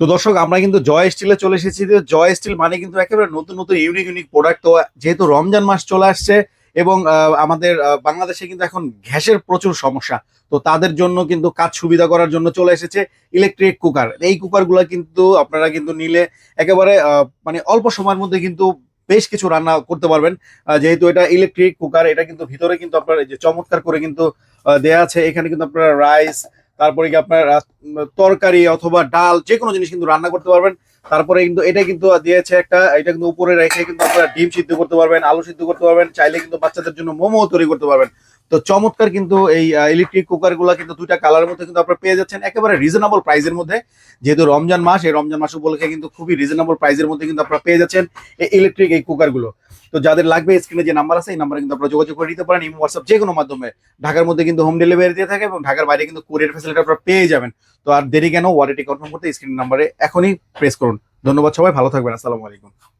তো দর্শক, আমরা কিন্তু জয় স্টিলে চলে এসেছি। তো জয় স্টিল মানে কিন্তু একেবারে নতুন নতুন ইউনিক ইউনিক প্রোডাক্ট। তো যেহেতু রমজান মাস চলে আসছে এবং আমাদের বাংলাদেশে কিন্তু এখন গ্যাসের প্রচুর সমস্যা, তো তাদের জন্য কিন্তু কাজ সুবিধা করার জন্য চলে এসেছে ইলেকট্রিক কুকার। এই কুকার গুলা কিন্তু আপনারা কিন্তু নিলে একেবারে মানে অল্প সময়ের মধ্যে কিন্তু বেশ কিছু রান্না করতে পারবেন। যেহেতু এটা ইলেকট্রিক কুকার, এটা কিন্তু ভিতরে কিন্তু আপনার এই যে চমৎকার করে কিন্তু দেয়া আছে। এখানে কিন্তু আপনার রাইস, তারপরে কি আপনার তরকারি অথবা ডাল যে কোনো জিনিস কিন্তু রান্না করতে পারবেন। তারপরে কিন্তু এটা কিন্তু দিয়েছে একটা, এটা কিন্তু উপরে রেখে কিন্তু আপনারা ডিম সিদ্ধ করতে পারবেন, আলু সিদ্ধ করতে পারবেন, চাইলে কিন্তু বাচ্চাদের জন্য মোমো তৈরি করতে পারবেন। তো চমৎকার কিন্তু এই ইলেকট্রিক কুকার গুলা কিন্তু দুইটা কালারের মধ্যে কিন্তু আপনারা পেয়ে যাচ্ছেন একেবারে রিজনেবল প্রাইসের মধ্যে। যেহেতু রমজান মাস, এই রমজান মাস উপলক্ষে কিন্তু খুবই রিজনেবল প্রাইসের মধ্যে কিন্তু আপনারা পেয়ে যাচ্ছেন এই ইলেকট্রিক এই কুকার গুলো। তো যাদের লাগবে স্ক্রিনে যে নাম্বার আছে, এই নাম্বারে কিন্তু আপনারা যোগাযোগ করে নিতে পারেন, ইমো হোয়াটসঅ্যাপ যে কোনো মাধ্যমে। ঢাকার মধ্যে কিন্তু হোম ডেলিভারি দিয়ে থাকে এবং ঢাকার বাইরে কিন্তু কুরিয়ার ফ্যাসিলিটি আপনারা পেয়ে যাবেন। তো আর দেরি কেন, ওয়ারেন্টি কনফার্ম করতে স্ক্রিন নাম্বারে এখনই প্রেস করুন। ধন্যবাদ সবাই, ভালো থাকবেন, আসসালামু আলাইকুম।